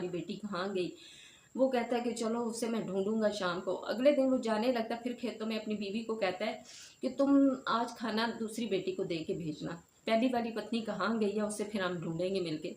तुम्हारी बेटी कहाँ गई। वो कहता है कि चलो उसे मैं ढूंढूंगा शाम को। अगले दिन वो जाने लगता है, फिर खेतों में अपनी बीवी को कहता है कि तुम आज खाना दूसरी बेटी को दे के भेजना, पहली वाली पत्नी कहाँ गई है उसे फिर हम ढूंढेंगे मिलके।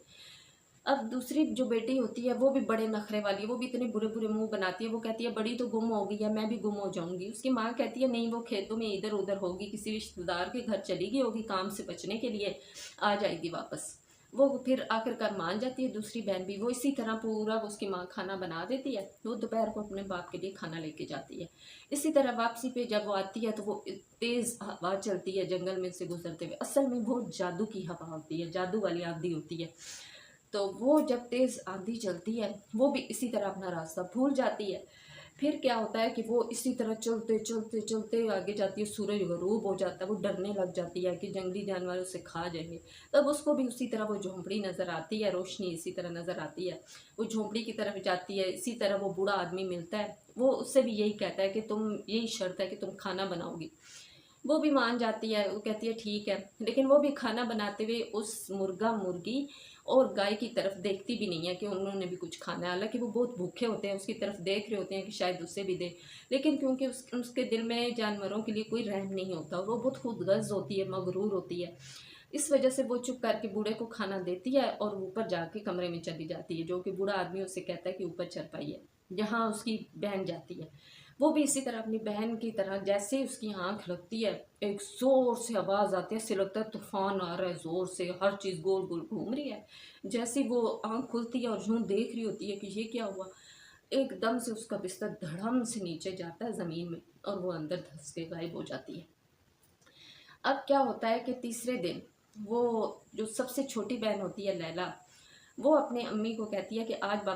अब दूसरी जो बेटी होती है वो भी बड़े नखरे वाली है, वो भी इतने बुरे बुरे मुंह बनाती है। वो कहती है बड़ी तो गुम हो गई है, मैं भी गुम हो जाऊंगी। उसकी माँ कहती है नहीं, वो खेतों में इधर उधर होगी, किसी रिश्तेदार के घर चली गई होगी काम से बचने के लिए, आ जाएगी वापस। वो फिर आखिरकार मान जाती है दूसरी बहन भी। वो इसी तरह पूरा उसकी माँ खाना बना देती है। वो दोपहर को अपने बाप के लिए खाना लेके जाती है। इसी तरह वापसी पे जब वो आती है तो वो तेज़ हवा चलती है जंगल में से गुजरते हुए। असल में वो जादू की हवा होती है, जादू वाली आंधी होती है। तो वो जब तेज़ आंधी चलती है वो भी इसी तरह अपना रास्ता भूल जाती है। फिर क्या होता है कि वो इसी तरह चलते चलते चलते आगे जाती है, सूरज गरूब हो जाता है। वो डरने लग जाती है कि जंगली जानवर उसे खा जाएंगे। तब उसको भी उसी तरह वो झोंपड़ी नज़र आती है, रोशनी इसी तरह नज़र आती है। वो झोंपड़ी की तरफ जाती है, इसी तरह वो बूढ़ा आदमी मिलता है। वो उससे भी यही कहता है कि तुम, यही शर्त है कि तुम खाना बनाओगी। वो भी मान जाती है, वो कहती है ठीक है। लेकिन वो भी खाना बनाते हुए उस मुर्गा मुर्गी और गाय की तरफ देखती भी नहीं है कि उन्होंने भी कुछ खाना है। हालांकि वो बहुत भूखे होते हैं, उसकी तरफ देख रहे होते हैं कि शायद उसे भी दे। लेकिन क्योंकि उसके दिल में जानवरों के लिए कोई रहम नहीं होता, वो बहुत खुदगर्ज होती है, मगरूर होती है। इस वजह से वो चुप करके बूढ़े को खाना देती है और ऊपर जाके कमरे में चली जाती है, जो कि बूढ़ा आदमी उसे कहता है कि ऊपर चरपाई है जहाँ उसकी बहन जाती है। वो भी इसी तरह अपनी बहन की तरह, जैसे ही उसकी आंख लगती है एक जोर से आवाज आती है, ऐसे लगता है तूफान आ रहा है, जोर से हर चीज गोल गोल घूम रही है। जैसे ही वो आंख खुलती है और यूं देख रही होती है कि ये क्या हुआ, एकदम से उसका बिस्तर धड़म से नीचे जाता है जमीन में और वो अंदर धंस के गायब हो जाती है। अब क्या होता है कि तीसरे दिन वो जो सबसे छोटी बहन होती है लैला, वो अपने अम्मी को कहती है कि आज बाबा